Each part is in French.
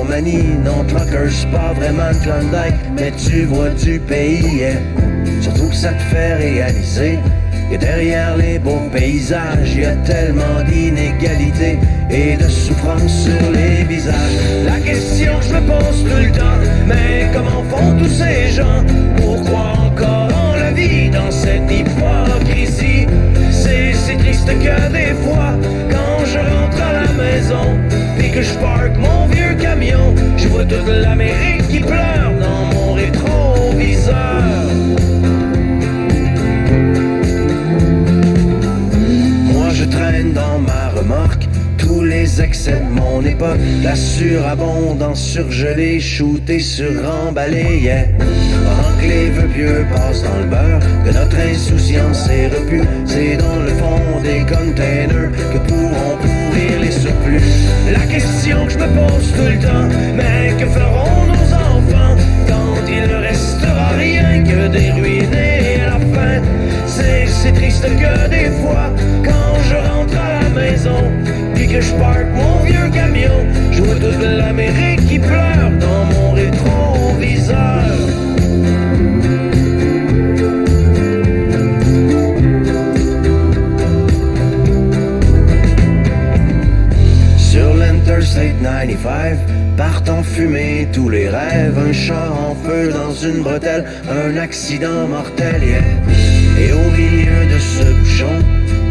manie. Non, trucker, c'est pas vraiment le Klondike, mais tu vois du pays, yeah. Surtout que ça te fait réaliser que derrière les beaux paysages, y a tellement d'inégalités et de souffrance sur les visages. La question que je me pose tout le temps, mais comment font tous ces gens pour croire encore en la vie dans cette hypocrisie? C'est triste que des fois, quand je rentre à la maison, puis que je parque mon vieux camion, je vois toute l'Amérique qui pleure dans mon rétroviseur. Je traîne dans ma remorque tous les excès de mon époque. La surabondance surgelée, shootée, suremballée, yeah. Pendant que les vœux pieux passent dans le beurre, que notre insouciance est repue, c'est dans le fond des containers que pourront pourrir les surplus. La question que je me pose tout le temps, mais que feront nos enfants quand il ne restera rien que des ruines et la faim? C'est triste que des fois, quand je rentre à la maison, puis que je parque mon vieux camion, je vois toute l'Amérique qui pleure dans mon rétroviseur. Sur l'Interstate 95, partent en fumée tous les rêves, un char en feu dans une bretelle, un accident mortel, yeah. Et au milieu de ce bouchon,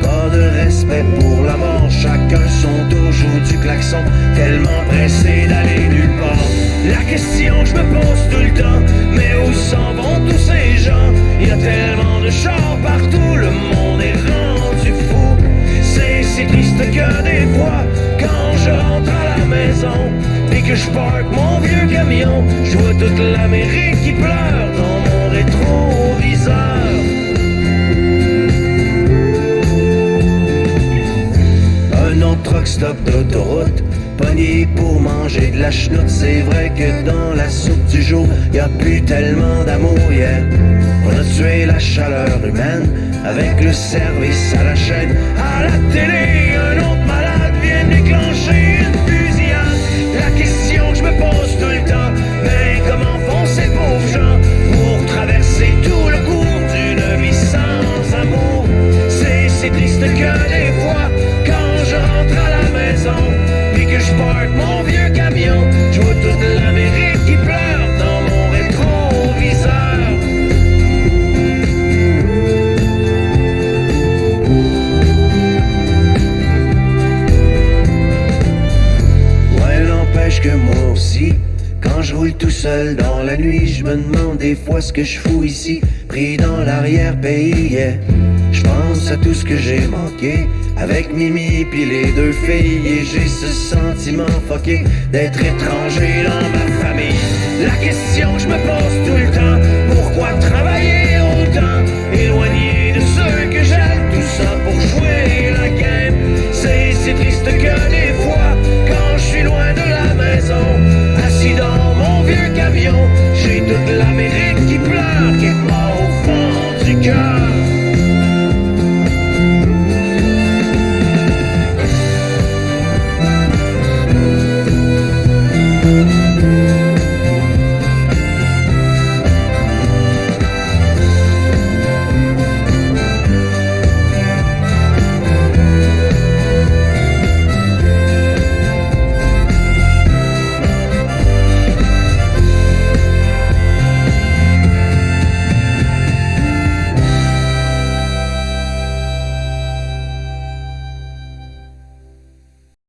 pas de respect pour la mort, chacun son tour joue du klaxon, tellement pressé d'aller nulle part. La question que je me pose tout le temps, mais où s'en vont tous ces gens? Il y a tellement de chars partout, le monde est rendu fou. C'est triste que des fois, quand je rentre à la maison, et que je parque mon vieux camion, je vois toute l'Amérique qui pleure dans mon rétroviseur. Un autre truck stop d'autoroute, pogné pour manger de la chenoute. C'est vrai que dans la soupe du jour, y a plus tellement d'amour, yeah. On a tué la chaleur humaine avec le service à la chaîne. À la télé, un autre malade vient déclencher une fusillade. La question que je me pose tout le temps, mais comment font ces pauvres gens pour traverser tout le cours d'une vie sans amour? C'est triste que des fois, quand je rentre à la maison, puis que je parque mon vieux camion, je vois toute l'Amérique qui pleure dans mon rétroviseur. Ouais, n'empêche que moi aussi, quand je roule tout seul dans la nuit, je me demande des fois ce que je fous ici, pris dans l'arrière-pays, yeah. Je pense à tout ce que j'ai manqué avec Mimi pis les deux filles, et j'ai ce sentiment fucké d'être étranger dans ma famille. La question que je me pose tout le temps, pourquoi travailler autant, éloigné de ceux que j'aime, tout ça pour jouer la game? C'est triste que des fois, quand je suis loin de la maison, assis dans mon vieux camion, j'ai toute la